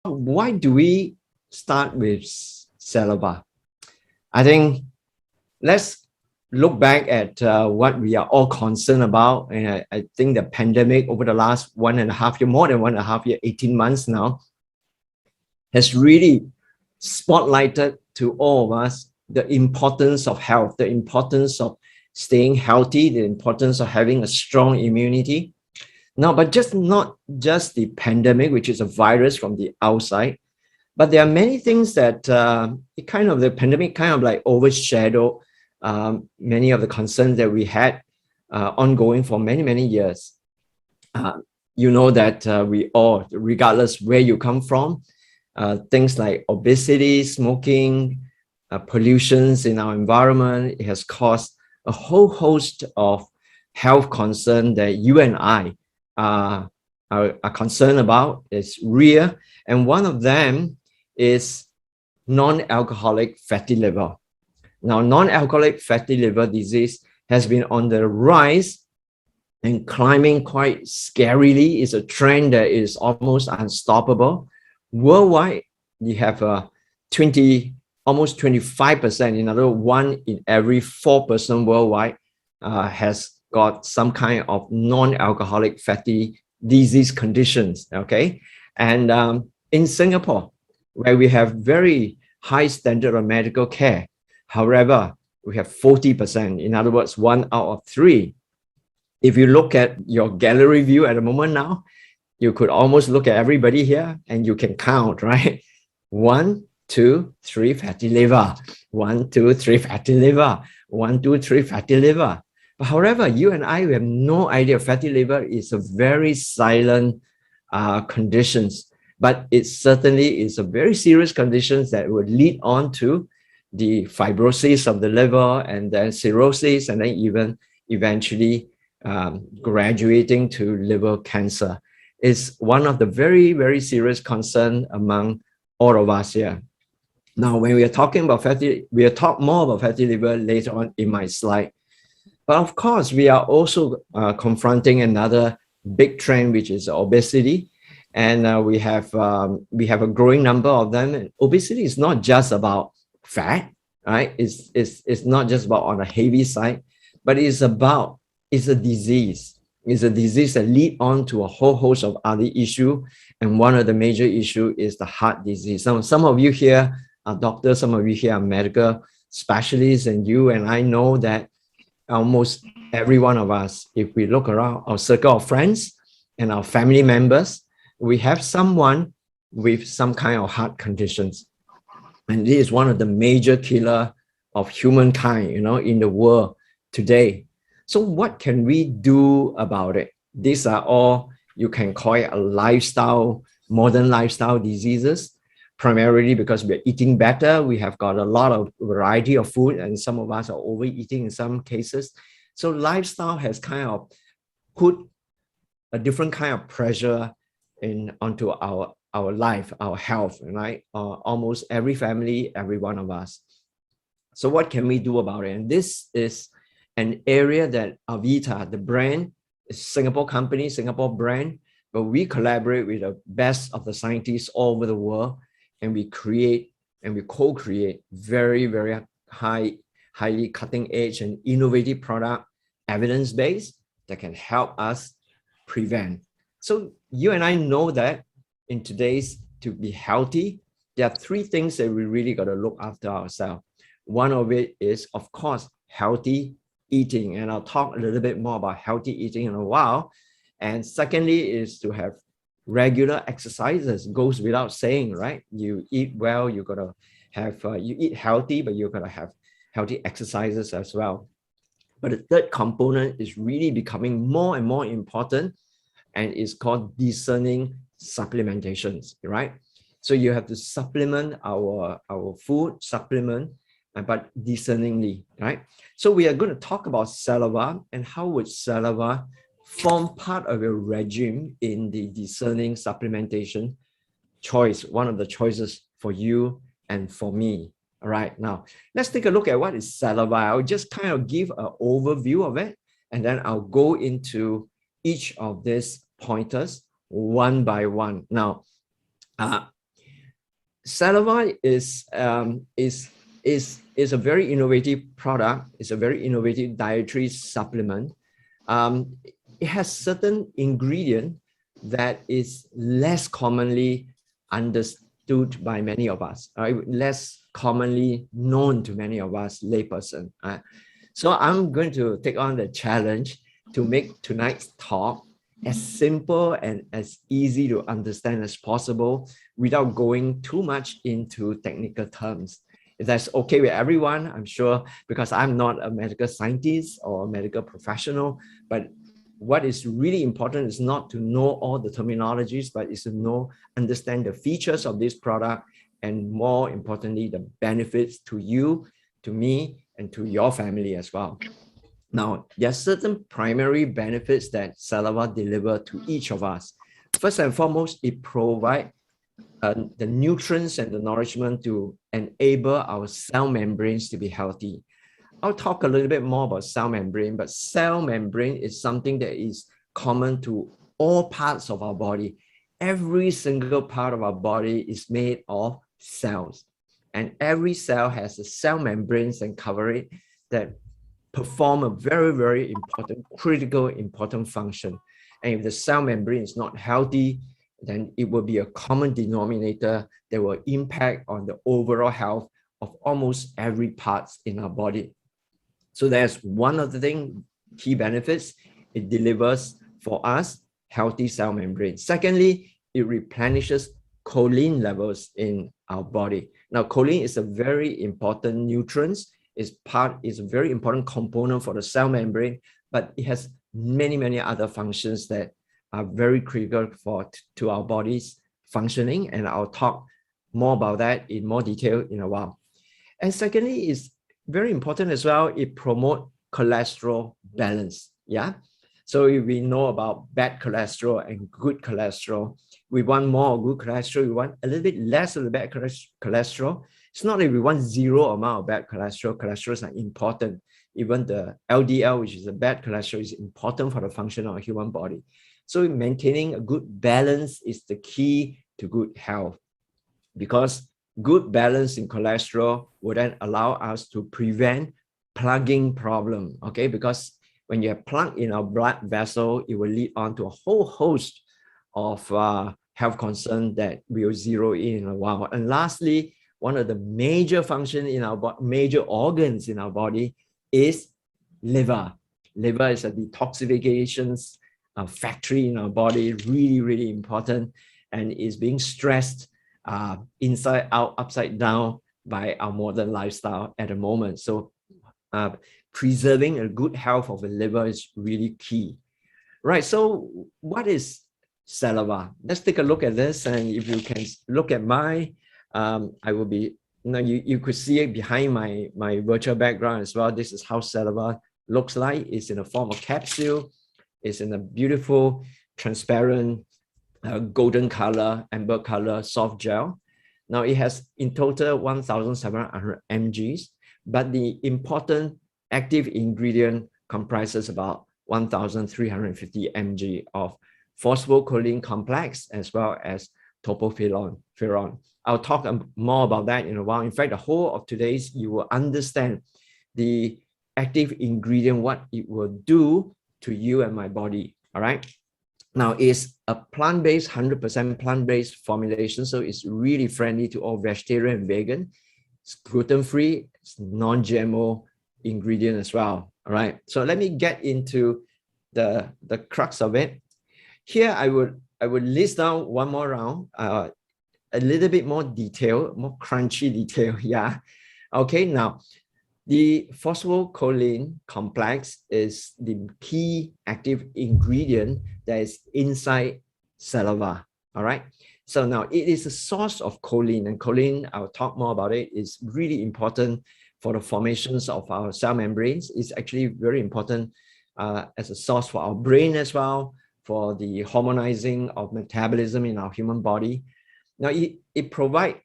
Why do we start with Celeva? I think let's look back at what we are all concerned about. And I think the pandemic over the last 1.5 year, more than 1.5 year, 18 months now, has really spotlighted to all of us the importance of health, the importance of staying healthy, the importance of having a strong immunity. Now, but not just the pandemic, which is a virus from the outside, but there are many things that the pandemic kind of like overshadowed many of the concerns that we had ongoing for many, many years. You know that we all, regardless where you come from, things like obesity, smoking, pollutions in our environment, it has caused a whole host of health concerns that you and I are concerned about. It's real. And one of them is non-alcoholic fatty liver. Now, non-alcoholic fatty liver disease has been on the rise and climbing quite scarily. It's a trend that is almost unstoppable. Worldwide, you have almost 25%, in other words, 1 in every 4 person worldwide has got some kind of non-alcoholic fatty disease conditions, okay? And in Singapore, where we have very high standard of medical care, however, we have 40%, in other words, 1 out of 3. If you look at your gallery view at the moment now, you could almost look at everybody here and you can count, right? 1, 2, 3 fatty liver, 1, 2, 3 fatty liver, 1, 2, 3 fatty liver. But however, you and I, we have no idea fatty liver is a very silent conditions, but it certainly is a very serious condition that would lead on to the fibrosis of the liver and then cirrhosis, and then even eventually graduating to liver cancer. Is one of the very, very serious concern among all of us here. Now, when we are talking about we'll talk more about fatty liver later on in my slide. But of course, we are also confronting another big trend, which is obesity. And we have a growing number of them. And obesity is not just about fat, right? It's not just about on the heavy side, but it's a disease. It's a disease that lead on to a whole host of other issues. And one of the major issues is the heart disease. Some of you here are doctors, some of you here are medical specialists, and you and I know that almost every one of us, if we look around our circle of friends and our family members, we have someone with some kind of heart conditions. And this is one of the major killer of humankind, in the world today. So what can we do about it? These are all, you can call it modern lifestyle diseases, primarily because we're eating better. We have got a lot of variety of food, and some of us are overeating in some cases. So lifestyle has kind of put a different kind of pressure onto our life, our health, right? Almost every family, every one of us. So what can we do about it? And this is an area that Avita, the brand, is a Singapore company, Singapore brand, but we collaborate with the best of the scientists all over the world, and we create and we co-create very, very highly cutting edge and innovative product, evidence-based, that can help us prevent. So you and I know that in today's, to be healthy, there are 3 things that we really got to look after ourselves. One of it is, of course, healthy eating. And I'll talk a little bit more about healthy eating in a while. And secondly is to have regular exercises. Goes without saying, right? You eat well, you got to have, you eat healthy, but you're going to have healthy exercises as well. But the third component is really becoming more and more important, and it's called discerning supplementations, right? So you have to supplement our food, but discerningly, right? So we are going to talk about Celeva and how would Celeva form part of your regime in the discerning supplementation choice, one of the choices for you and for me. All right, now let's take a look at what is Celeva. I'll just kind of give an overview of it, and then I'll go into each of these pointers one by one. Now, Celeva is a very innovative product. It's a very innovative dietary supplement. It has certain ingredient that is less commonly understood by many of us, right? Less commonly known to many of us layperson. So I'm going to take on the challenge to make tonight's talk as simple and as easy to understand as possible without going too much into technical terms. If that's okay with everyone, I'm sure, because I'm not a medical scientist or a medical professional, but what is really important is not to know all the terminologies, but is to understand the features of this product, and more importantly, the benefits to you, to me, and to your family as well. Now, there are certain primary benefits that Celeva delivers to each of us. First and foremost, it provides the nutrients and the nourishment to enable our cell membranes to be healthy. I'll talk a little bit more about cell membrane, but cell membrane is something that is common to all parts of our body. Every single part of our body is made of cells, and every cell has the cell membranes and cover it that perform a very, very important, critical, important function. And if the cell membrane is not healthy, then it will be a common denominator that will impact on the overall health of almost every part in our body. So that's one of the key benefits. It delivers for us healthy cell membrane. Secondly, it replenishes choline levels in our body. Now, choline is a very important nutrient. It's a very important component for the cell membrane, but it has many, many other functions that are very critical to our body's functioning. And I'll talk more about that in more detail in a while. And secondly, is very important as well. It promotes cholesterol balance. Yeah. So if we know about bad cholesterol and good cholesterol, we want more good cholesterol. We want a little bit less of the bad cholesterol. It's not that we want zero amount of bad cholesterol. Cholesterols are important. Even the LDL, which is a bad cholesterol, is important for the function of a human body. So maintaining a good balance is the key to good health, because good balance in cholesterol will then allow us to prevent plugging problem. Okay, because when you have plug in our blood vessel, it will lead on to a whole host of health concerns that we'll zero in a while. And lastly, one of the major functions in our body, major organs in our body, is liver. Liver is a detoxification factory in our body, really, really important, and is being stressed inside out, upside down by our modern lifestyle at the moment. So preserving a good health of the liver is really key. Right, so what is Celeva? Let's take a look at this, and if you can look at my, I will be, you could see it behind my virtual background as well. This is how Celeva looks like. It's in the form of capsule. It's in a beautiful, transparent, golden color, amber color, soft gel. Now it has in total 1,700 mgs, but the important active ingredient comprises about 1,350 mg of phosphocholine complex as well as topopherol. I'll talk more about that in a while. In fact, the whole of today's, you will understand the active ingredient, what it will do to you and my body. All right. Now, it's a plant-based, 100% plant-based formulation, so it's really friendly to all vegetarian and vegan. It's gluten-free, it's non-GMO ingredient as well. All right. So let me get into the crux of it. Here, I would list down one more round, a little bit more detail, more crunchy detail. Yeah. Okay. Now, the phosphocholine complex is the key active ingredient that is inside Celeva. All right. So now it is a source of choline, and choline, I'll talk more about it, is really important for the formations of our cell membranes. It's actually very important as a source for our brain as well, for the harmonizing of metabolism in our human body. Now it provides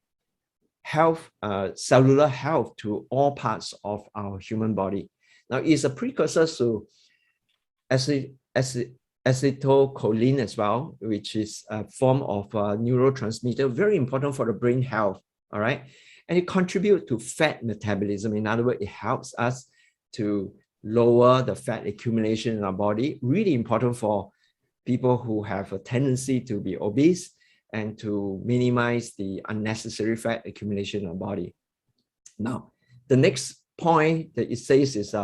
health, cellular health to all parts of our human body. Now, it's a precursor to acetylcholine as well, which is a form of neurotransmitter, very important for the brain health. all right? And it contributes to fat metabolism. In other words, it helps us to lower the fat accumulation in our body. Really important for people who have a tendency to be obese and to minimize the unnecessary fat accumulation in our body. Now, the next point that it says is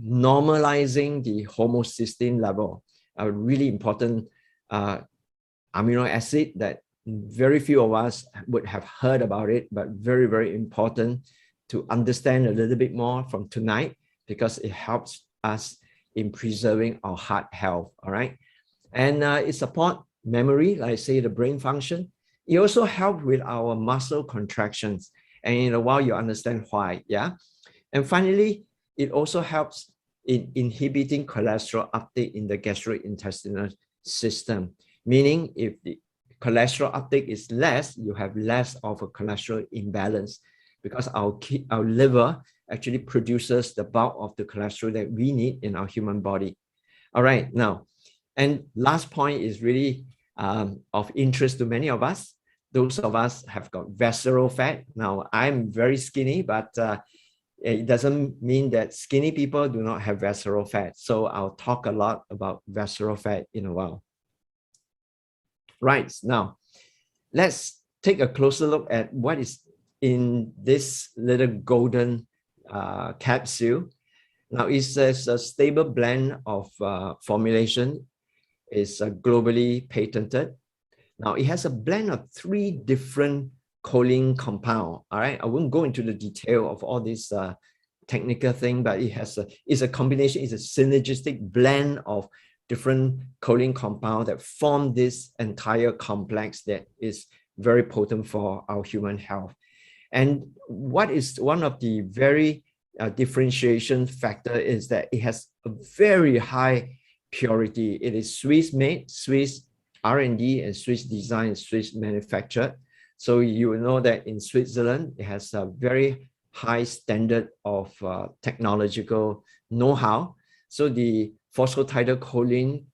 normalizing the homocysteine level, a really important amino acid that very few of us would have heard about it, but very, very important to understand a little bit more from tonight, because it helps us in preserving our heart health, all right? And it supports memory, like I say, the brain function. It also helps with our muscle contractions. And in a while, you understand why, yeah? And finally, it also helps in inhibiting cholesterol uptake in the gastrointestinal system, meaning if the cholesterol uptake is less, you have less of a cholesterol imbalance, because our liver actually produces the bulk of the cholesterol that we need in our human body. All right, now, and last point is really of interest to many of us. Those of us have got visceral fat. Now, I'm very skinny, but it doesn't mean that skinny people do not have visceral fat. So I'll talk a lot about visceral fat in a while. Right, now, let's take a closer look at what is in this little golden capsule. Now, it says a stable blend of formulation is globally patented. Now, it has a blend of 3 different choline compounds. All right, I won't go into the detail of all this technical thing, but it's a combination, it's a synergistic blend of different choline compounds that form this entire complex that is very potent for our human health. And what is one of the very differentiation factor is that it has a very high purity. It is Swiss made, Swiss R&D, and Swiss design, Swiss manufactured. So you will know that in Switzerland, it has a very high standard of technological know-how. So the phosphatidylcholine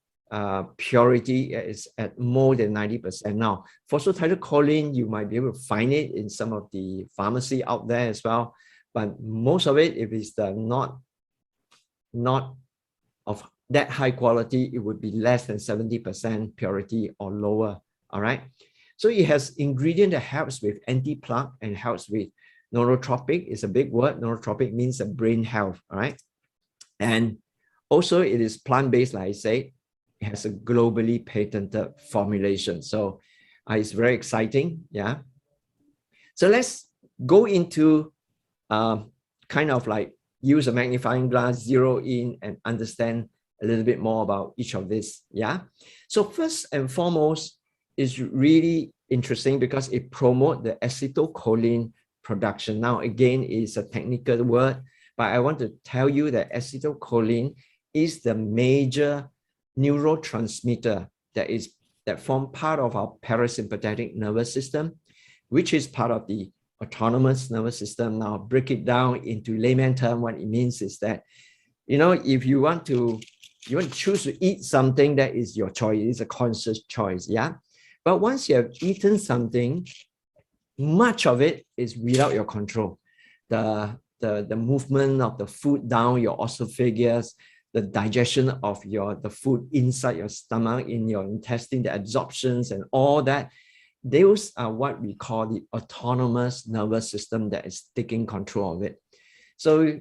purity is at more than 90%. Now, phosphatidylcholine, you might be able to find it in some of the pharmacy out there as well, but most of it, if it's not of that high quality, it would be less than 70% purity or lower, all right? So it has ingredient that helps with anti-plaque and helps with neurotropic. It's a big word. Neurotropic means a brain health, all right? And also it is plant-based, like I say. It has a globally patented formulation. So it's very exciting, yeah? So let's go into kind of like use a magnifying glass, zero in, and understand a little bit more about each of this, yeah? So first and foremost, is really interesting because it promotes the acetylcholine production. Now, again, it's a technical word, but I want to tell you that acetylcholine is the major neurotransmitter that form part of our parasympathetic nervous system, which is part of the autonomous nervous system. Now, break it down into layman term. What it means is that, you know, if you want to choose to eat something, that is your choice. It's a conscious choice, yeah? But once you have eaten something, much of it is without your control. The movement of the food down your esophagus, the digestion of the food inside your stomach, in your intestine, the absorptions and all that, those are what we call the autonomous nervous system that is taking control of it. So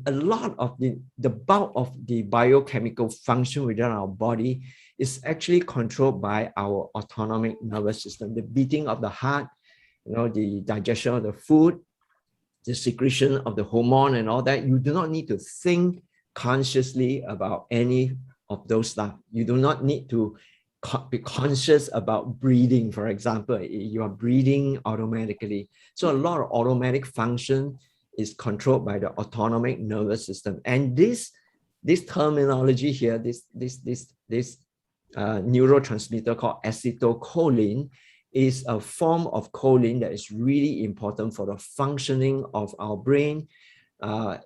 a lot of the bulk of the biochemical function within our body is actually controlled by our autonomic nervous system. The beating of the heart, you know, the digestion of the food, the secretion of the hormone and all that. You do not need to think consciously about any of those stuff. You do not need to be conscious about breathing, for example. You are breathing automatically. So a lot of automatic function is controlled by the autonomic nervous system. And this terminology here, this neurotransmitter called acetylcholine is a form of choline that is really important for the functioning of our brain,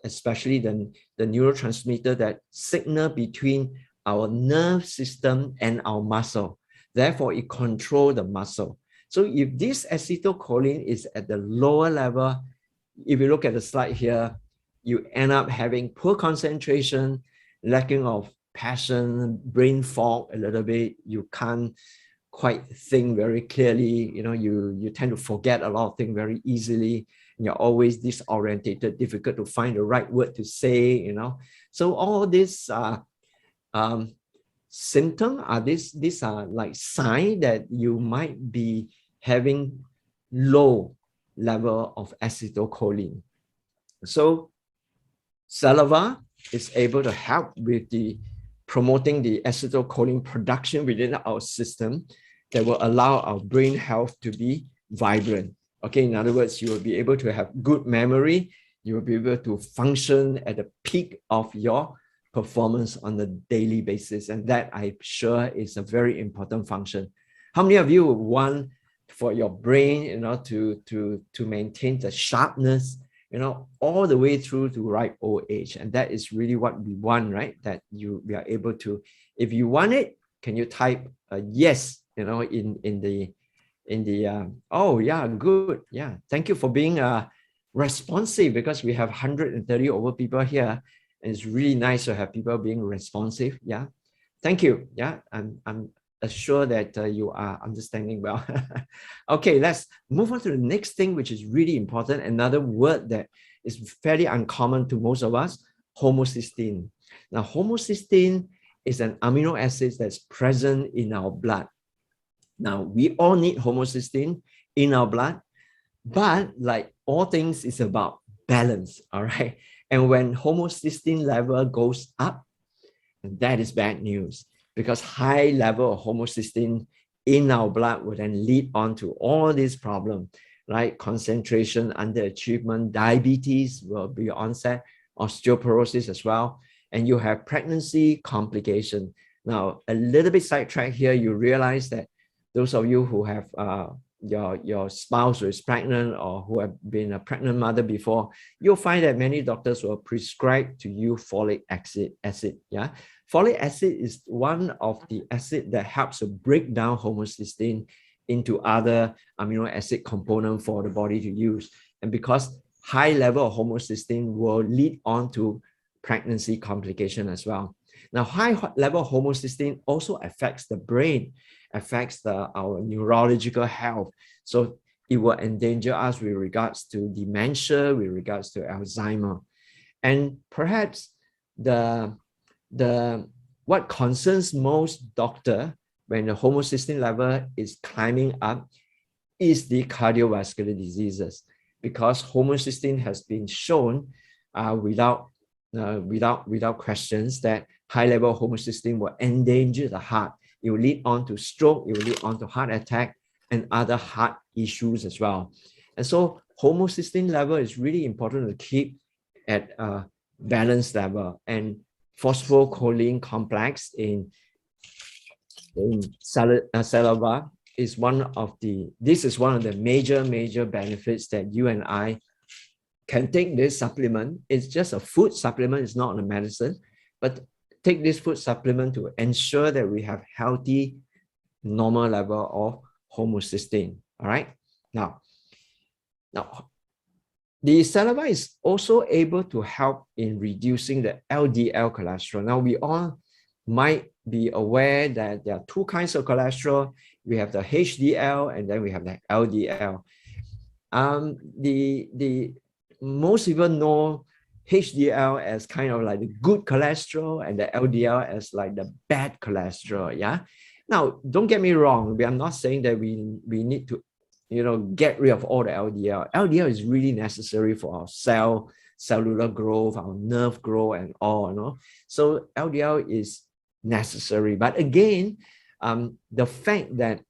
especially the neurotransmitter that signal between our nerve system and our muscle. Therefore, it controls the muscle. So if this acetylcholine is at the lower level, if you look at the slide here, you end up having poor concentration, lacking of passion, brain fog a little bit. You can't quite think very clearly. You tend to forget a lot of things very easily. You're always disorientated, difficult to find the right word to say. So all these symptoms are these are like signs that you might be having low level of acetylcholine. So Celeva is able to help with the promoting the acetylcholine production within our system that will allow our brain health to be vibrant. Okay, in other words, you will be able to have good memory. You will be able to function at the peak of your performance on a daily basis. And that, I'm sure, is a very important function. How many of you would want for your brain, to maintain the sharpness, all the way through to ripe old age? And that is really what we want, right? That we are able to, if you want it, can you type a yes, in the oh yeah, good. Yeah. Thank you for being responsive, because we have 130 over people here. And it's really nice to have people being responsive. Yeah. Thank you. Yeah. I'm assured that you are understanding well. Okay, let's move on to the next thing, which is really important. Another word that is fairly uncommon to most of us, homocysteine. Now, homocysteine is an amino acid that's present in our blood. Now, we all need homocysteine in our blood, but like all things, it's about balance, all right? And when homocysteine level goes up, that is bad news, because high level of homocysteine in our blood will then lead on to all these problems, like concentration, underachievement, diabetes will be onset, osteoporosis as well, and you have pregnancy complication. Now, a little bit sidetrack here, you realize that those of you who have your spouse who is pregnant or who have been a pregnant mother before, you'll find that many doctors will prescribe to you folic acid. Yeah, folic acid is one of the acid that helps to break down homocysteine into other amino acid components for the body to use. And because high level of homocysteine will lead on to pregnancy complication as well. Now, high level of homocysteine also affects the brain, affects our neurological health. So it will endanger us with regards to dementia, with regards to Alzheimer. And perhaps what concerns most doctors when the homocysteine level is climbing up is the cardiovascular diseases, because homocysteine has been shown without questions that high level of homocysteine will endanger the heart. It will lead on to stroke, it will lead on to heart attack and other heart issues as well. And so homocysteine level is really important to keep at a balanced level. And phosphocholine complex in Celeva is one of the major benefits that you and I can take this supplement. It's just a food supplement, it's not a medicine, but take this food supplement to ensure that we have healthy, normal level of homocysteine. All right. Now, the Celeva is also able to help in reducing the LDL cholesterol. Now, we all might be aware that there are two kinds of cholesterol. We have the HDL and then we have the LDL. Most people know HDL as kind of like the good cholesterol and the LDL as like the bad cholesterol. Yeah. Now, don't get me wrong. I'm not saying that we need to, get rid of all the LDL. LDL is really necessary for our cellular growth, our nerve growth, and all. So LDL is necessary. But again, the fact that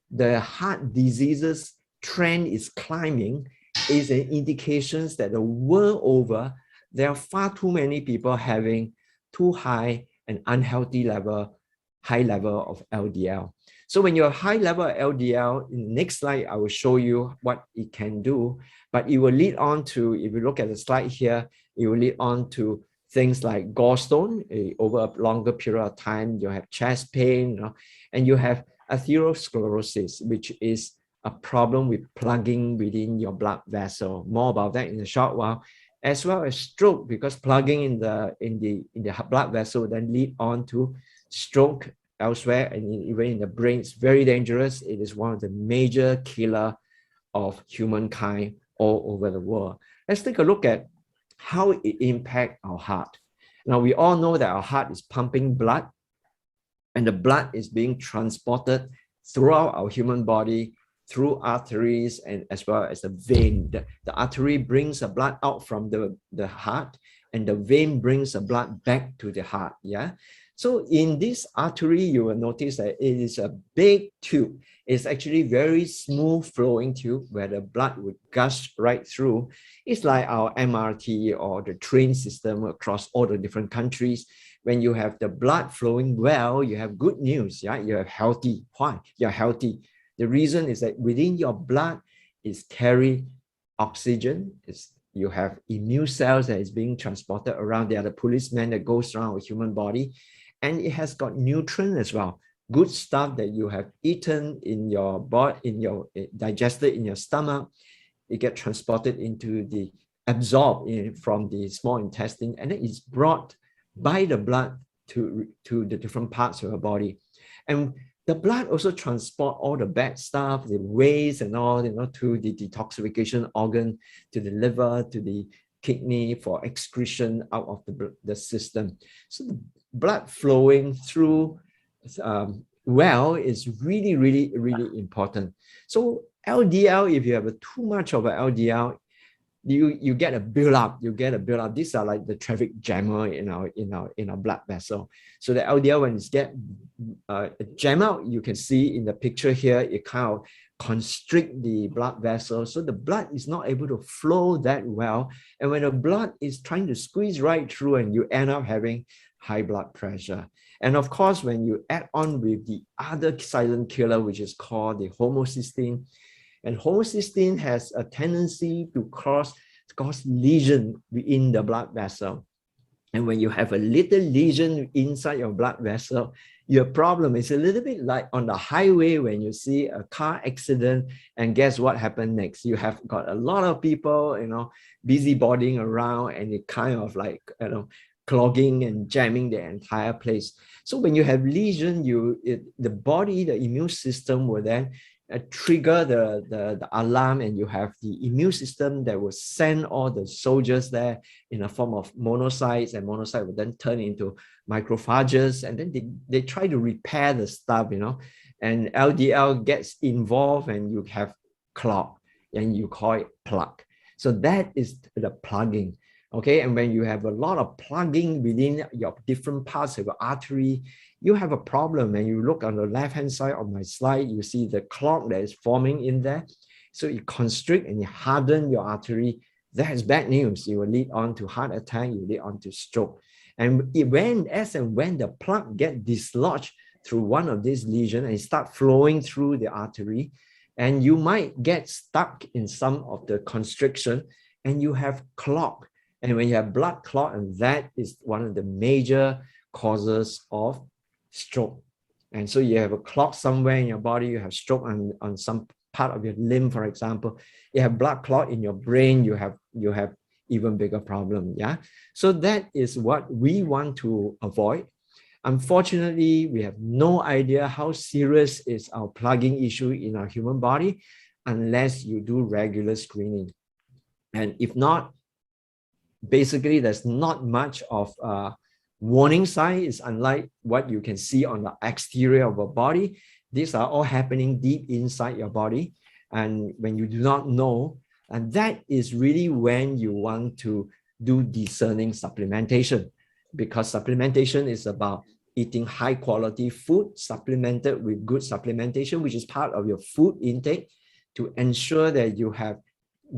the heart diseases trend is climbing is an indication that the world over, there are far too many people having too high and unhealthy high level of LDL. So when you have high level of LDL, in the next slide, I will show you what it can do, but it will lead on to, if you look at the slide here, it will lead on to things like gallstone. Over a longer period of time, you have chest pain, and you have atherosclerosis, which is a problem with plugging within your blood vessel. More about that in a short while, as well as stroke, because plugging in the blood vessel then lead on to stroke elsewhere, and even in the brain. It's very dangerous. It is one of the major killer of humankind all over the world. Let's take a look at how it impacts our heart. Now, we all know that our heart is pumping blood, and the blood is being transported throughout our human body through arteries and as well as the vein. The artery brings the blood out from the heart, and the vein brings the blood back to the heart. Yeah. So in this artery, you will notice that it is a big tube. It's actually very smooth flowing tube where the blood would gush right through. It's like our MRT or the train system across all the different countries. When you have the blood flowing well, you have good news. Yeah, you're healthy. Why? You're healthy. The reason is that within your blood is carry oxygen. You have immune cells that is being transported around. They are the policemen that goes around the human body. And it has got nutrient as well. Good stuff that you have eaten in your body, digested in your stomach. It gets transported into absorbed from the small intestine, and then it's brought by the blood to the different parts of your body. And the blood also transport all the bad stuff, the waste and all, to the detoxification organ, to the liver, to the kidney for excretion out of the system. So the blood flowing through well is really, really, really important. So LDL, if you have too much of an LDL, you get a build-up. These are like the traffic jammer in our blood vessel. So the LDL, when it's get jam out, you can see in the picture here, it kind of constrict the blood vessel. So the blood is not able to flow that well. And when the blood is trying to squeeze right through, and you end up having high blood pressure. And of course, when you add on with the other silent killer, which is called the homocysteine, and homocysteine has a tendency to cause lesion within the blood vessel. And when you have a little lesion inside your blood vessel, your problem is a little bit like on the highway when you see a car accident, and guess what happened next? You have got a lot of people, busybodying around, and it kind of like, clogging and jamming the entire place. So when you have lesion, the body, the immune system will then trigger the alarm, and you have the immune system that will send all the soldiers there in a form of monocytes, and monocytes will then turn into macrophages, and then they try to repair the stuff, and LDL gets involved, and you have clog, and you call it plug. So that is the plugging. Okay, and when you have a lot of plugging within your different parts of your artery, you have a problem. And you look on the left-hand side of my slide, you see the clog that is forming in there. So you constrict and you harden your artery. That is bad news. You will lead on to heart attack, you lead on to stroke. And when the plug gets dislodged through one of these lesions and start flowing through the artery, and you might get stuck in some of the constriction, and you have clog. And when you have blood clot, and that is one of the major causes of stroke. And so you have a clot somewhere in your body, you have stroke on some part of your limb, for example. You have blood clot in your brain, you have even bigger problem. Yeah. So that is what we want to avoid. Unfortunately, we have no idea how serious is our plugging issue in our human body unless you do regular screening. And if not, basically, there's not much of a warning sign. It's unlike what you can see on the exterior of a body. These are all happening deep inside your body. And when you do not know, and that is really when you want to do discerning supplementation, because supplementation is about eating high quality food supplemented with good supplementation, which is part of your food intake, to ensure that you have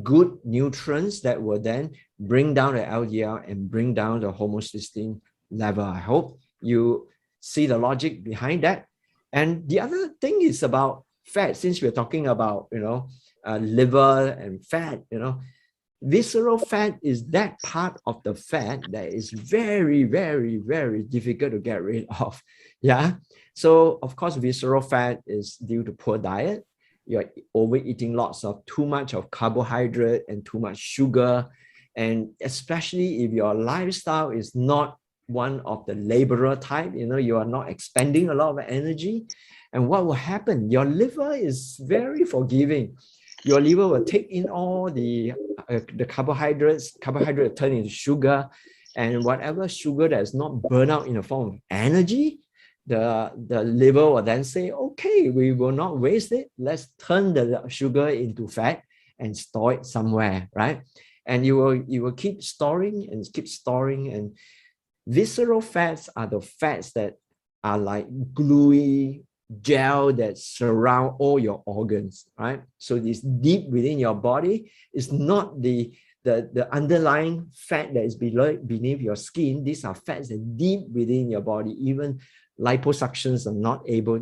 good nutrients that will then bring down the LDL and bring down the homocysteine level. I hope you see the logic behind that. And the other thing is about fat. Since we're talking about, liver and fat, visceral fat is that part of the fat that is very, very, very difficult to get rid of. Yeah. So of course, visceral fat is due to poor diet. you're overeating lots of too much of carbohydrate and too much sugar. And especially if your lifestyle is not one of the laborer type, you are not expending a lot of energy. And what will happen? Your liver is very forgiving. Your liver will take in all the carbohydrates turn into sugar, and whatever sugar that is not burned out in the form of energy, the liver will then say, okay, we will not waste it. Let's turn the sugar into fat and store it somewhere, right? And you will keep storing and visceral fats are the fats that are like gluey gel that surround all your organs, right? So this deep within your body is not the underlying fat that is beneath your skin. These are fats that deep within your body. Even liposuctions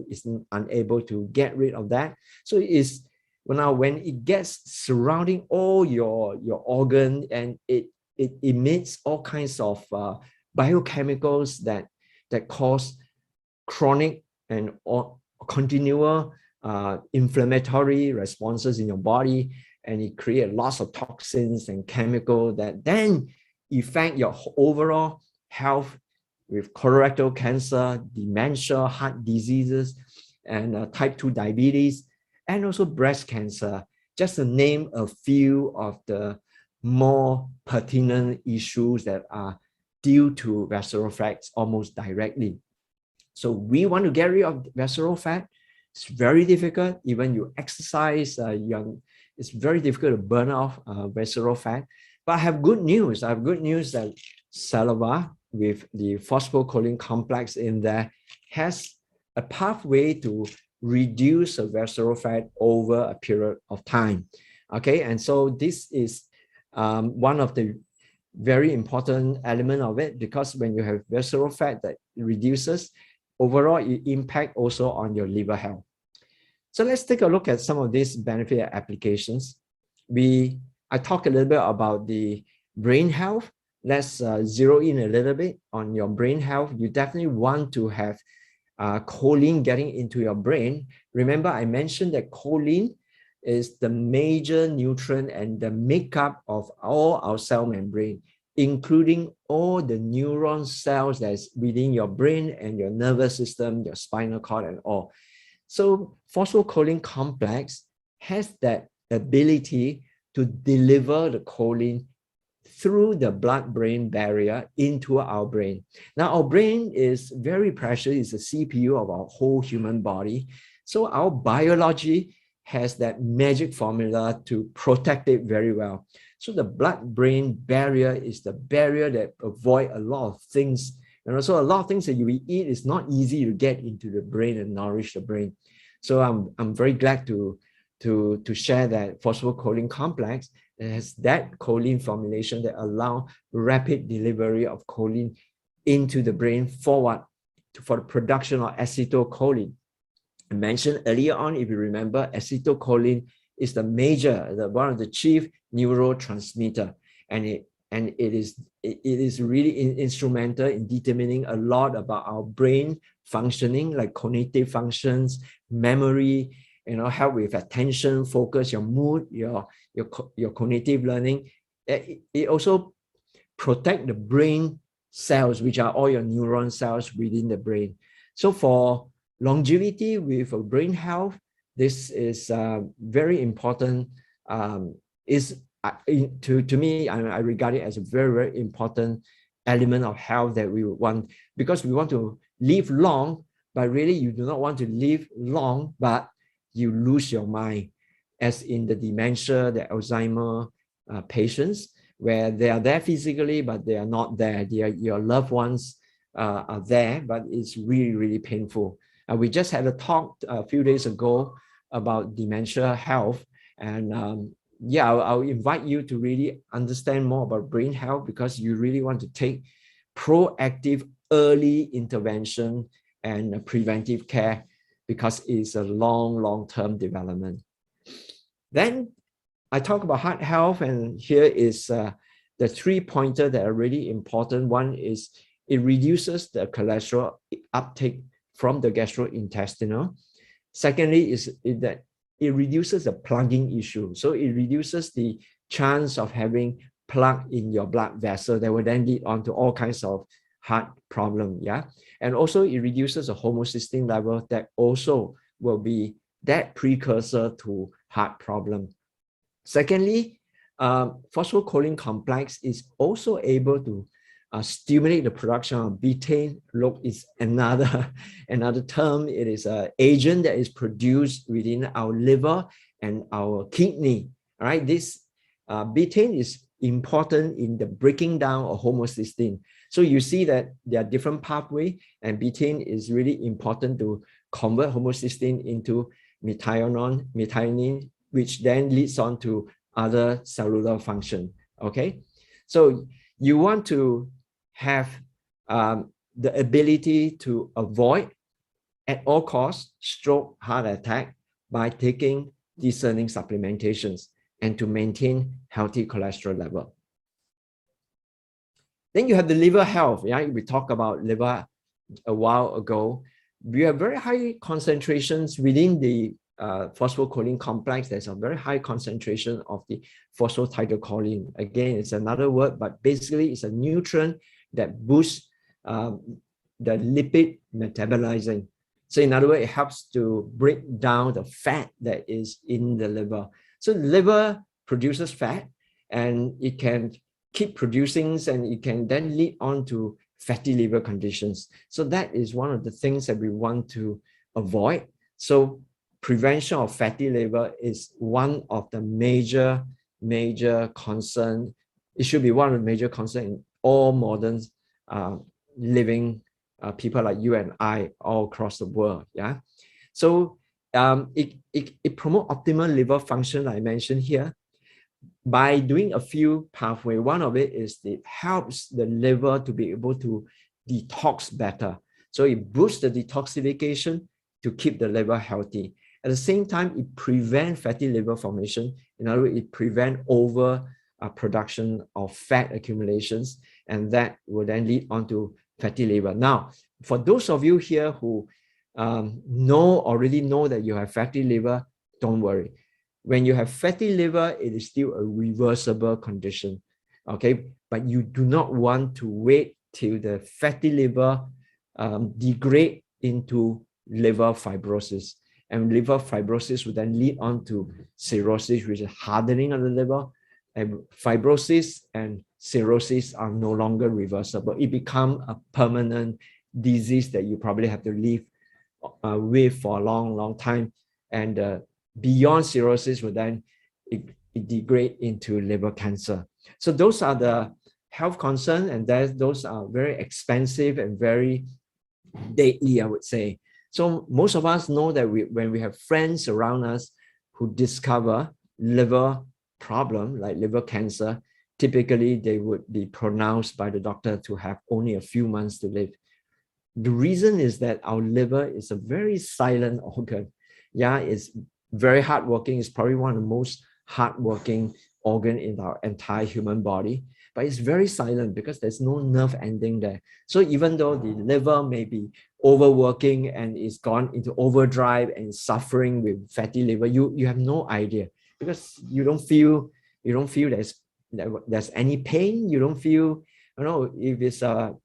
is unable to get rid of that. So it's when it gets surrounding all your organ, and it emits all kinds of biochemicals that cause chronic and continual inflammatory responses in your body, and it creates lots of toxins and chemical that then affect your overall health with colorectal cancer, dementia, heart diseases, and type 2 diabetes, and also breast cancer, just to name a few of the more pertinent issues that are due to visceral fats almost directly. So we want to get rid of visceral fat. It's very difficult. Even you exercise, it's very difficult to burn off visceral fat. But I have good news. I have good news that Celeva, with the phosphocholine complex in there, has a pathway to reduce the visceral fat over a period of time. Okay, and so this is one of the very important element of it, because when you have visceral fat that reduces, overall it impact also on your liver health. So let's take a look at some of these benefit applications. I talked a little bit about the brain health. Let's zero in a little bit on your brain health. You definitely want to have choline getting into your brain. Remember, I mentioned that choline is the major nutrient and the makeup of all our cell membrane, including all the neuron cells that's within your brain and your nervous system, your spinal cord, and all. So phosphocholine complex has that ability to deliver the choline through the blood-brain barrier into our brain. Now, our brain is very precious. It's the CPU of our whole human body. So our biology has that magic formula to protect it very well. So the blood-brain barrier is the barrier that avoid a lot of things. And also a lot of things that you eat is not easy to get into the brain and nourish the brain. So I'm very glad to share that phosphocholine complex has that choline formulation that allow rapid delivery of choline into the brain for the production of acetylcholine. I mentioned earlier on, if you remember, acetylcholine is one of the chief neurotransmitter, and it is really instrumental in determining a lot about our brain functioning, like cognitive functions, memory, help with attention, focus, your mood, your cognitive learning. It also protect the brain cells, which are all your neuron cells within the brain. So for longevity with brain health, this is very important. To me, I regard it as a very, very important element of health that we want, because we want to live long, but really you do not want to live long, but you lose your mind, as in the dementia, the Alzheimer patients, where they are there physically, but they are not there. Your loved ones are there, but it's really, really painful. We just had a talk a few days ago about dementia health, and I'll invite you to really understand more about brain health, because you really want to take proactive early intervention and preventive care, because it's a long-term development. Then I talk about heart health, and here is the 3 pointer that are really important. One is it reduces the cholesterol uptake from the gastrointestinal. Secondly is that it reduces the plugging issue. So it reduces the chance of having plug in your blood vessel that will then lead on to all kinds of heart problem. Yeah. And also it reduces the homocysteine level that also will be that precursor to heart problem. Secondly, phosphatidylcholine complex is also able to stimulate the production of betaine. Look, is another term. It is an agent that is produced within our liver and our kidney. All right, this betaine is important in the breaking down of homocysteine. So you see that there are different pathways, and betaine is really important to convert homocysteine into methionine, which then leads on to other cellular function. Okay, so you want to have the ability to avoid at all costs stroke, heart attack by taking discerning supplementations and to maintain healthy cholesterol level. Then you have the liver health. Yeah, we talked about liver a while ago. We have very high concentrations within the phosphatidylcholine complex. There's a very high concentration of the phosphatidylcholine. Again, it's another word, but basically it's a nutrient that boosts the lipid metabolizing. So in other words, it helps to break down the fat that is in the liver. So the liver produces fat, and it can keep producing, and it can then lead on to fatty liver conditions. So that is one of the things that we want to avoid. So prevention of fatty liver is one of the major concern. It should be one of the major concerns in all modern living people like you and I all across the world. Yeah. So it promotes optimal liver function, like I mentioned here, by doing a few pathways. One of it is it helps the liver to be able to detox better. So it boosts the detoxification to keep the liver healthy. At the same time, it prevents fatty liver formation. In other words, it prevents over production of fat accumulations, and that will then lead on to fatty liver. Now, for those of you here who already know that you have fatty liver, don't worry. When you have fatty liver, it is still a reversible condition, okay? But you do not want to wait till the fatty liver degrade into liver fibrosis. And liver fibrosis will then lead on to cirrhosis, which is hardening of the liver. And fibrosis and cirrhosis are no longer reversible. It becomes a permanent disease that you probably have to live with for a long time. And beyond cirrhosis will then it degrade into liver cancer. So those are the health concerns, and those are very expensive and very deadly, I would say. So most of us know that when we have friends around us who discover liver problem like liver cancer, typically they would be pronounced by the doctor to have only a few months to live. The reason is that our liver is a very silent organ. Yeah, it's very hardworking. It's probably one of the most hardworking organ in our entire human body, but it's very silent because there's no nerve ending there. So even though the liver may be overworking and is gone into overdrive and suffering with fatty liver, you have no idea, because you don't feel there's any pain. You don't feel, if it's a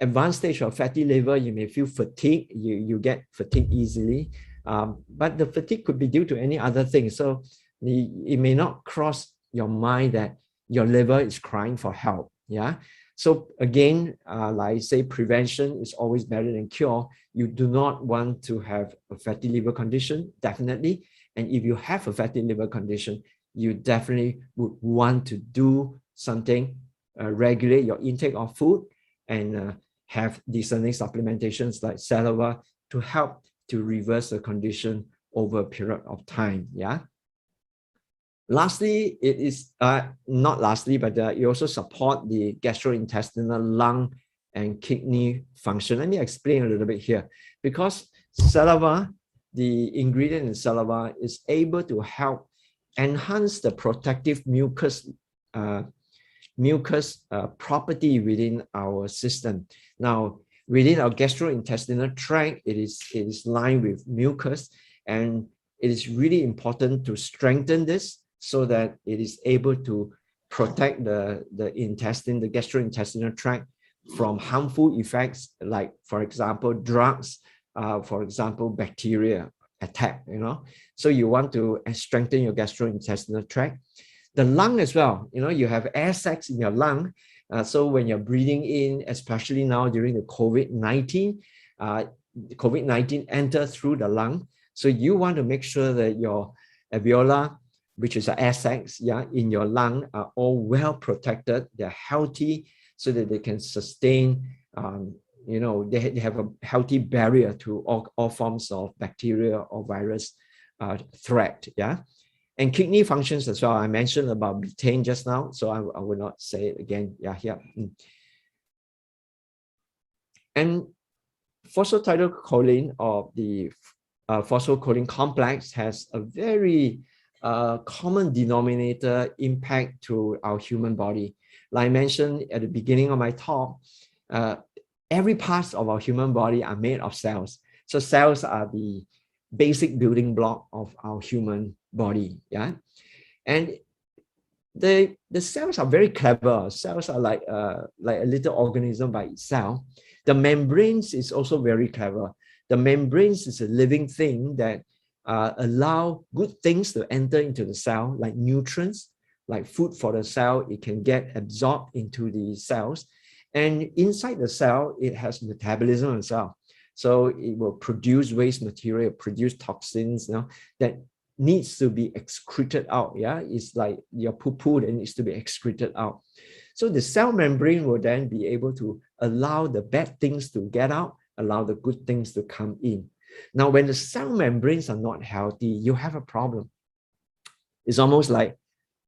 advanced stage of fatty liver, you may feel fatigue. You get fatigued easily. But the fatigue could be due to any other thing. So it may not cross your mind that your liver is crying for help. Yeah. So again, like I say, prevention is always better than cure. You do not want to have a fatty liver condition, definitely. And if you have a fatty liver condition, you definitely would want to do something, regulate your intake of food, and have discerning supplementations like Celeva to help to reverse the condition over a period of time. Yeah. Lastly, it is not lastly, but it also support the gastrointestinal, lung, and kidney function. Let me explain a little bit here. Because Celeva, the ingredient in Celeva, is able to help enhance the protective mucus property within our system. Now, within our gastrointestinal tract, it is lined with mucus, and it is really important to strengthen this so that it is able to protect the intestine, the gastrointestinal tract from harmful effects, like, for example, drugs, for example, bacteria attack, you know. So you want to strengthen your gastrointestinal tract. The lung as well, you know, you have air sacs in your lung. So when you're breathing in, especially now during the COVID-19, COVID-19 enters through the lung. So you want to make sure that your alveolar, which is the air sacs, yeah, in your lung are all well protected. They're healthy so that they can sustain, you know, they have a healthy barrier to all forms of bacteria or virus threat, yeah. And kidney functions as well. I mentioned about betaine just now, so I will not say it again. Yeah, here. And phosphatidylcholine, or the phosphatidylcholine complex, has a very common denominator impact to our human body. Like I mentioned at the beginning of my talk, every part of our human body are made of cells. So cells are the basic building block of our human body, yeah. And the cells are very clever. Cells are like a little organism by itself. The membranes is also very clever. The membranes is a living thing that allow good things to enter into the cell, like nutrients, like food for the cell. It can get absorbed into the cells. And inside the cell, it has metabolism as well. So it will produce waste material, produce toxins, you know, that needs to be excreted out. Yeah, it's like your poo-poo that needs to be excreted out. So the cell membrane will then be able to allow the bad things to get out, allow the good things to come in. Now, when the cell membranes are not healthy, you have a problem. It's almost like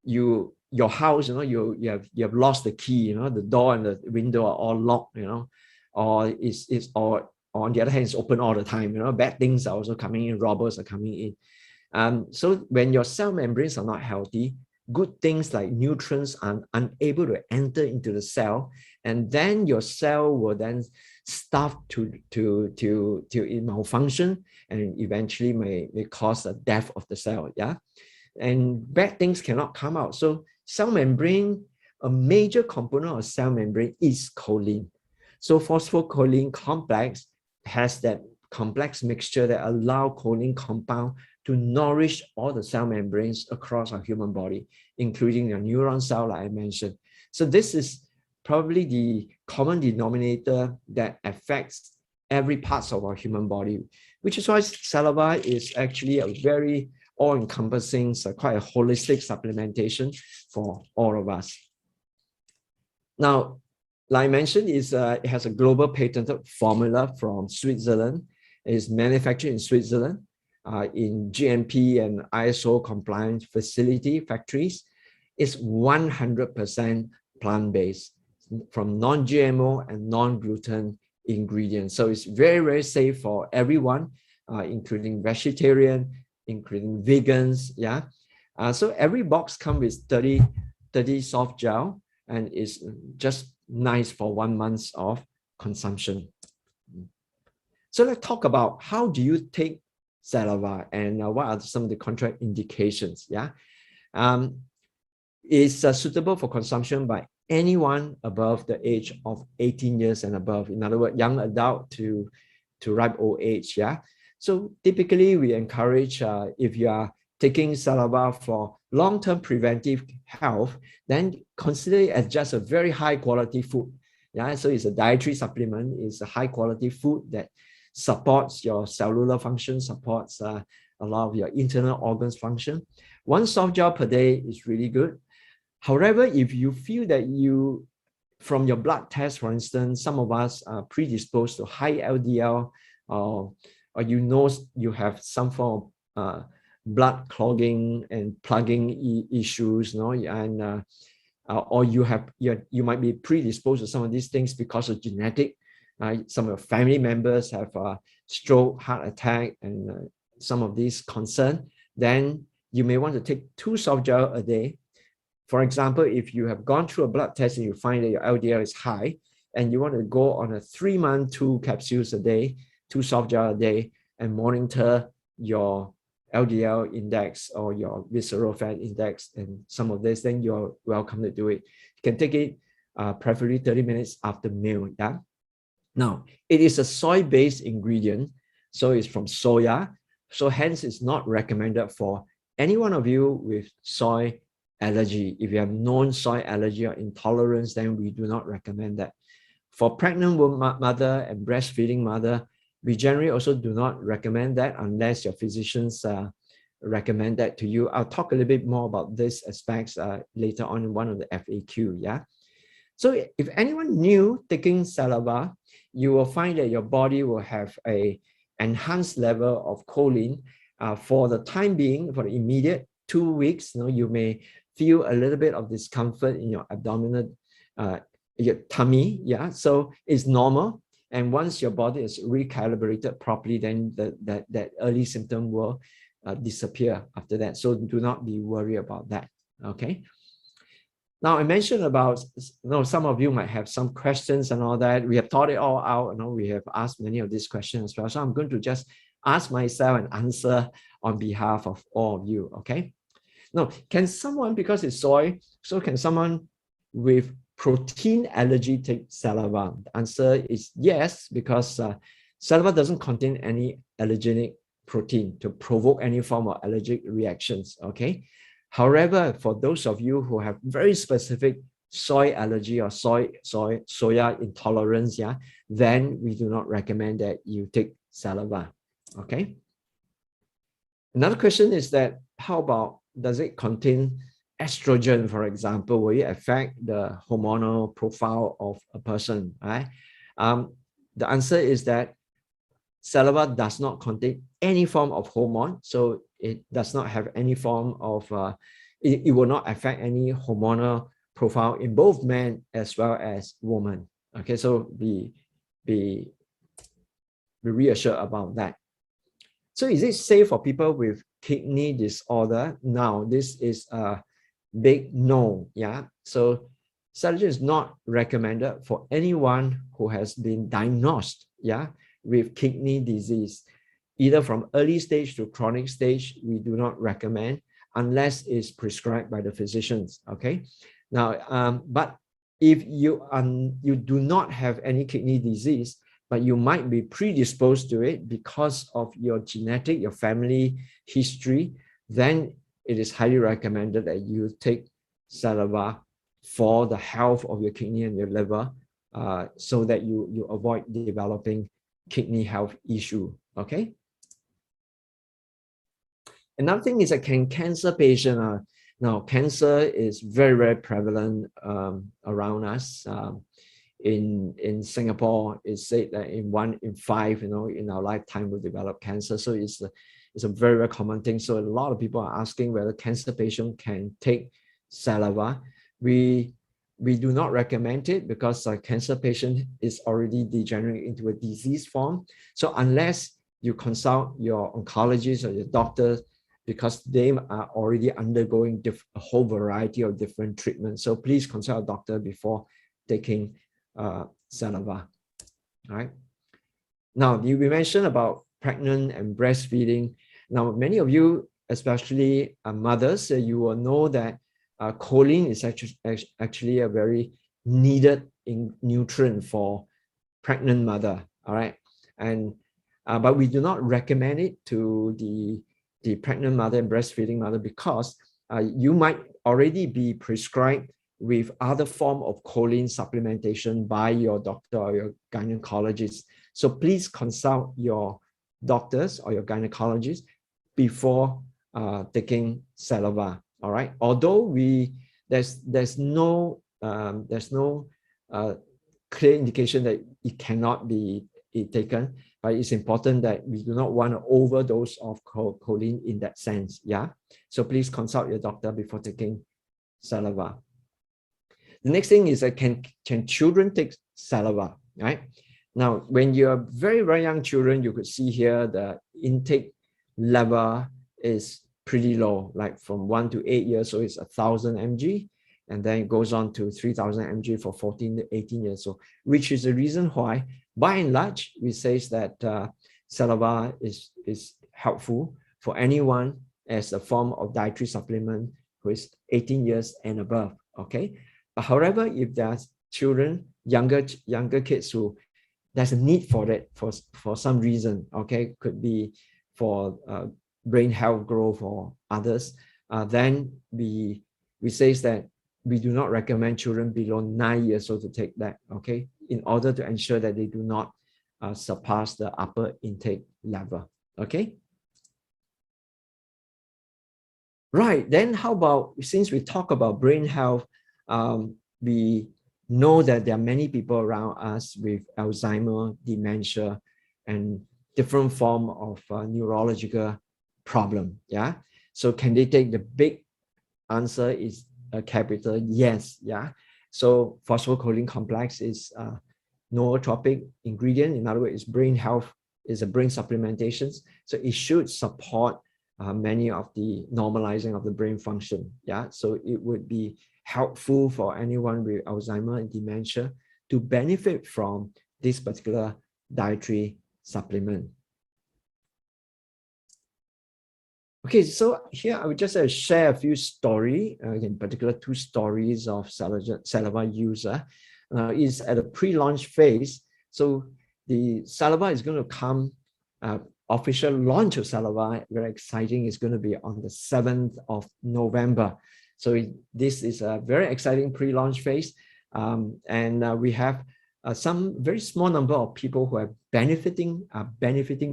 your house, you know, you have lost the key, you know, the door and the window are all locked, you know, or or on the other hand, it's open all the time, you know, bad things are also coming in, robbers are coming in. So when your cell membranes are not healthy, good things like nutrients are unable to enter into the cell, and then your cell will then start to malfunction, and eventually may cause the death of the cell. Yeah, and bad things cannot come out. So cell membrane, a major component of cell membrane is choline. So phosphatidylcholine complex has that complex mixture that allow choline compound to nourish all the cell membranes across our human body, including the neuron cell, like I mentioned. So this is probably the common denominator that affects every part of our human body, which is why Celeva is actually a very all-encompassing, quite a holistic supplementation for all of us. Now, like I mentioned, it has a global patented formula from Switzerland. It is manufactured in Switzerland in GMP and ISO compliant factories. It's 100% plant-based from non-GMO and non-gluten ingredients. So it's very, very safe for everyone, including vegetarian, including vegans. Yeah. So every box comes with 30 soft gel, and it's just nice for 1 month of consumption. So let's talk about how do you take Celeva and what are some of the contraindications. Yeah. It's suitable for consumption by anyone above the age of 18 years and above. In other words, young adult to ripe old age. Yeah. So typically we encourage if you are taking Celeva for long-term preventive health, then consider it as just a very high quality food. Yeah. So it's a dietary supplement. It's a high quality food that supports your cellular function, supports a lot of your internal organs function. 1 soft gel per day is really good. However, if you feel that from your blood test, for instance, some of us are predisposed to high LDL, or you know you have some form of blood clogging and plugging issues, you know, and or you might be predisposed to some of these things because of genetic. Some of your family members have stroke, heart attack, and some of these concerns. Then you may want to take 2 soft gel a day. For example, if you have gone through a blood test and you find that your LDL is high, and you want to go on a 3-month 2 capsules a day, 2 soft gel a day, and monitor your LDL index or your visceral fat index and some of this, then you're welcome to do it. You can take it preferably 30 minutes after meal. Yeah. Now, it is a soy-based ingredient, so it's from soya. So hence, it's not recommended for any one of you with soy allergy. If you have known soy allergy or intolerance, then we do not recommend that. For pregnant mother and breastfeeding mother, we generally also do not recommend that unless your physicians recommend that to you. I'll talk a little bit more about these aspects later on in one of the FAQ. Yeah. So if anyone new taking Celeva, you will find that your body will have a enhanced level of choline for the time being, for the immediate 2 weeks. You may feel a little bit of discomfort in your abdominal, your tummy. Yeah, so it's normal. And once your body is recalibrated properly, then that early symptom will disappear after that. So do not be worried about that. Okay. Now, I mentioned about, some of you might have some questions and all that. We have thought it all out. We have asked many of these questions as well. So I'm going to just ask myself and answer on behalf of all of you, okay? Now, can someone, because it's soy, so can someone with protein allergy take Celeva? The answer is yes, because Celeva doesn't contain any allergenic protein to provoke any form of allergic reactions, okay? However, for those of you who have very specific soy allergy or soya intolerance, yeah, then we do not recommend that you take Celeva. Okay. Another question is that how about, does it contain estrogen, for example? Will it affect the hormonal profile of a person? Right? The answer is that Celeva does not contain any form of hormone, so it does not have any form of, it will not affect any hormonal profile in both men as well as women. Okay, so be reassured about that. So is it safe for people with kidney disorder? Now, this is a big no, yeah. So Celeva is not recommended for anyone who has been diagnosed, yeah, with kidney disease, either from early stage to chronic stage. We do not recommend unless it's prescribed by the physicians. Okay. Now, but if you do not have any kidney disease, but you might be predisposed to it because of your genetic, your family history, then it is highly recommended that you take Celeva for the health of your kidney and your liver, so that you avoid developing kidney health issue. Okay. Another thing is that can cancer patient, now cancer is very, very prevalent around us. In Singapore, it's said that in 1 in 5, in our lifetime will develop cancer. So it's a very, very common thing. So a lot of people are asking whether cancer patient can take Celeva. We do not recommend it because a cancer patient is already degenerating into a disease form. So unless you consult your oncologist or your doctor, because they are already undergoing a whole variety of different treatments. So please consult a doctor before taking Celeva. All right. Now, we mentioned about pregnant and breastfeeding. Now, many of you, especially mothers, you will know that choline is actually a very needed nutrient for pregnant mother. All right. And but we do not recommend it to the pregnant mother and breastfeeding mother because you might already be prescribed with other form of choline supplementation by your doctor or your gynecologist. So please consult your doctors or your gynecologist before taking Celeva. All right. Although there's no clear indication that it cannot be taken, but it's important that we do not want to overdose of choline in that sense. Yeah. So please consult your doctor before taking Celeva. The next thing is that can children take Celeva, right? Now, when you're very, very young children, you could see here the intake level is pretty low, like from 1 to 8 years old, it's 1,000 mg, and then it goes on to 3,000 mg for 14 to 18 years old, which is the reason why, by and large, we say that Celeva is helpful for anyone as a form of dietary supplement who is 18 years and above. Okay, but however, if there's children, younger kids who there's a need for it for some reason, okay, could be for brain health growth or others, then we say that we do not recommend children below 9 years old to take that, okay, in order to ensure that they do not surpass the upper intake level, okay? Right, then how about, since we talk about brain health, we know that there are many people around us with Alzheimer, dementia, and different form of neurological problem, yeah? So can they take? The big answer is a capital yes, yeah? So phosphocholine complex is a nootropic ingredient. In other words, brain health is a brain supplementation. So it should support many of the normalizing of the brain function, yeah? So it would be helpful for anyone with Alzheimer and dementia to benefit from this particular dietary supplement. Okay, so here I would just share a few stories, in particular 2 stories of Celeva user. Is at a pre-launch phase. So the Celeva is going to come, official launch of Celeva, very exciting, is going to be on the 7th of November. So this is a very exciting pre-launch phase. And we have some very small number of people who are benefiting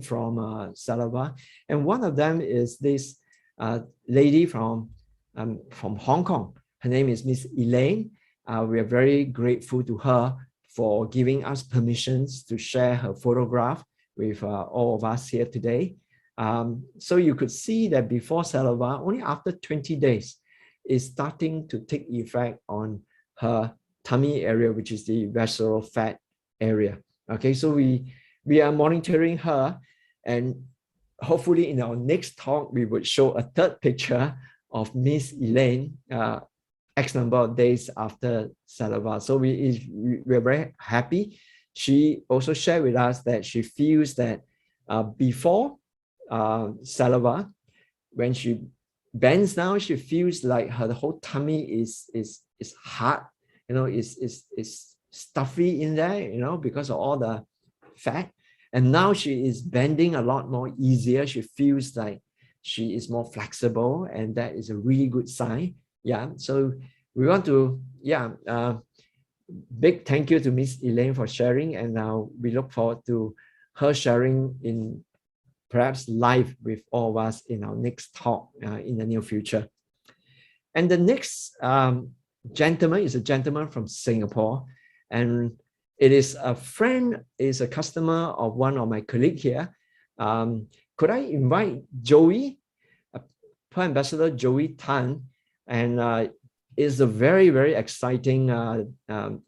from Celeva. And one of them is this lady from Hong Kong. Her name is Miss Elaine. We are very grateful to her for giving us permissions to share her photograph with all of us here today. So you could see that before Celeva, only after 20 days, is starting to take effect on her tummy area, which is the visceral fat area. Okay, so we are monitoring her, and hopefully in our next talk, we would show a 3rd picture of Miss Elaine, X number of days after Celeva. So we're very happy. She also shared with us that she feels that before Celeva, when she bends down, she feels like her whole tummy is hard, you know, is stuffy in there, you know, because of all the fat. And now she is bending a lot more easier. She feels like she is more flexible, and that is a really good sign. Yeah, so we want to, big thank you to Miss Elaine for sharing, and now we look forward to her sharing in perhaps live with all of us in our next talk in the near future. And the next gentleman is a gentleman from Singapore, and it is a friend, is a customer of one of my colleagues here. Could I invite Joey, Per Ambassador Joey Tan, and is a very, very exciting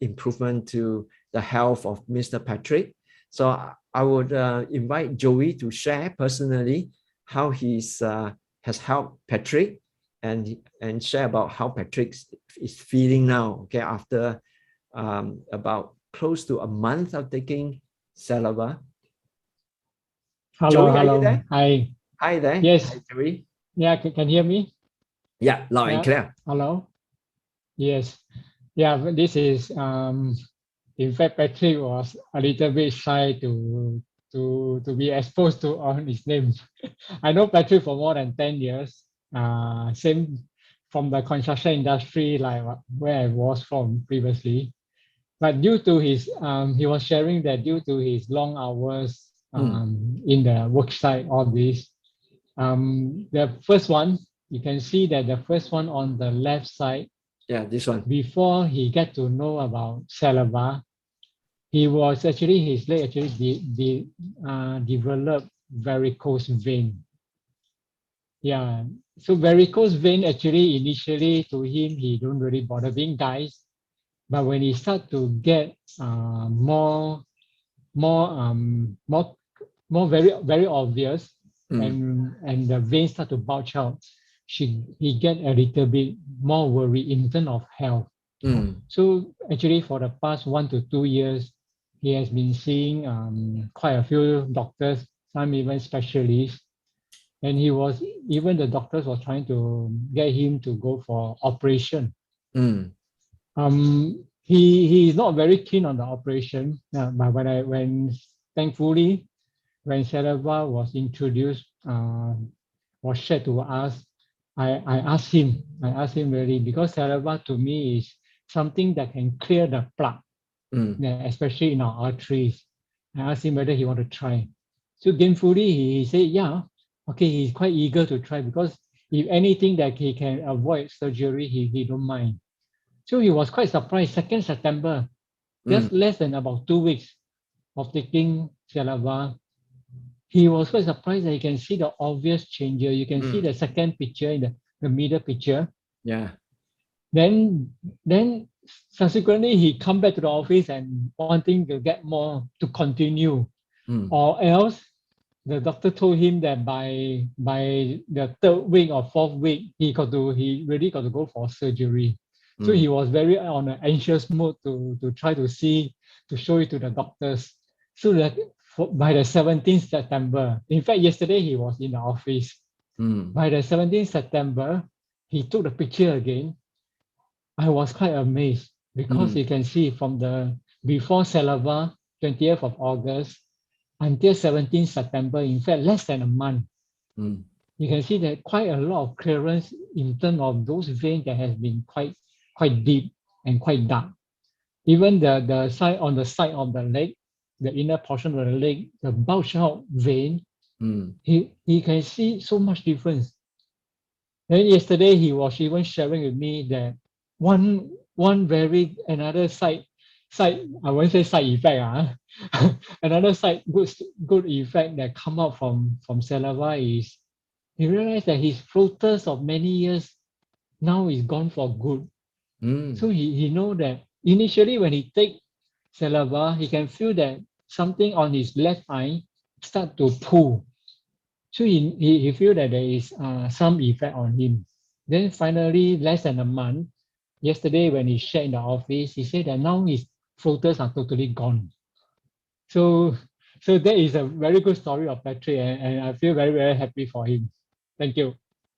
improvement to the health of Mr. Patrick. So I would invite Joey to share personally how he's has helped Patrick, and share about how Patrick is feeling now, okay, after about close to a month of taking Celeva. Hello, Joey, hello. are you there? Hi. Hi there. Yes. Hi, Joey. Yeah, can you hear me? Yeah, loud and clear. Hello. Yes. Yeah, this is in fact, Patrick was a little bit shy to be exposed to on his name. I know Patrick for more than 10 years. Same from the construction industry, like where I was from previously. But due to his, he was sharing that due to his long hours in the work site, all this, the first one, you can see that the first one on the left side, yeah, this one. Before he get to know about Celeva, he was actually, his leg actually developed varicose vein. Yeah, so varicose vein actually initially to him, he don't really bother being guys, but when he start to get more very obvious, and the veins start to bulge out, he get a little bit more worried in terms of health. So actually for the past 1 to 2 years, he has been seeing quite a few doctors, some even specialists. and even the doctors was trying to get him to go for operation. Mm. He is not very keen on the operation, but when thankfully when Celeva was introduced, was shared to us, I asked him really, because Celeva to me is something that can clear the plaque, Mm. especially in our arteries. I asked him whether he want to try. So gainfully, he said, yeah, okay, he's quite eager to try, because if anything that he can avoid surgery, he don't mind. So he was quite surprised. 2nd September, Mm. just less than about 2 weeks of taking Celeva, he was quite surprised that you can see the obvious changes. You can see Mm. the second picture in the middle picture. Yeah. Then subsequently he come back to the office and wanting to get more to continue, Mm. or else the doctor told him that by the 3rd week or 4th week he really got to go for surgery. So Mm. he was very on an anxious mode to try to see, to show it to the doctors. So that by the 17th September, in fact yesterday he was in the office. Mm. By the 17th September, he took the picture again. I was quite amazed, because Mm. you can see from the before Celeva, 20th of August, until 17th September, in fact, less than a month, Mm. you can see that quite a lot of clearance in terms of those veins that has been quite deep and quite dark. Even the side on the side of the leg, the inner portion of the leg, the bulge out vein, Mm. he can see so much difference. Then yesterday he was even sharing with me that one very another side I won't say side effect another side good effect that come out from Celeva is he realized that his floaters of many years now is gone for good. Mm. So he know that initially when he take Celeva, he can feel that something on his left eye start to pull. So he feel that there is some effect on him. Then finally, less than a month, yesterday when he shared in the office, he said that now his floaters are totally gone. So so that is a very good story of Patrick, and I feel very, very happy for him. Thank you.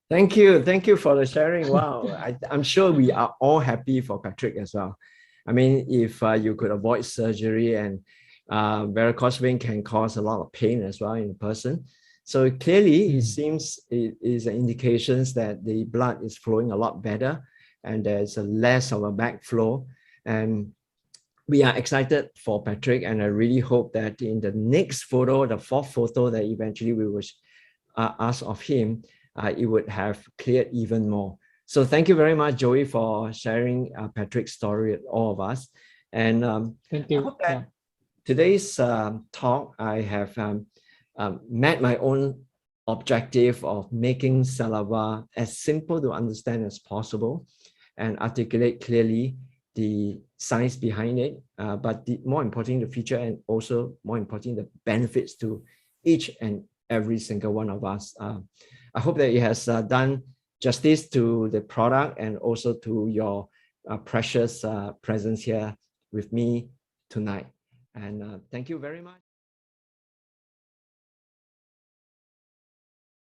Thank you. Thank you for the sharing. Wow. I'm sure we are all happy for Patrick as well. I mean, if you could avoid surgery, and varicose vein can cause a lot of pain as well in a person. So clearly, it seems it is an indications that the blood is flowing a lot better, and there's a less of a backflow. And we are excited for Patrick, and I really hope that in the next photo, the 4th photo that eventually we will ask of him, it would have cleared even more. So thank you very much, Joey, for sharing Patrick's story with all of us. And Thank I you. hope that Yeah. today's talk, I have met my own objective of making Celeva as simple to understand as possible and articulate clearly the science behind it, but more important, the feature, and also more important, the benefits to each and every single one of us. I hope that it has done justice to the product and also to your precious presence here with me tonight. And thank you very much.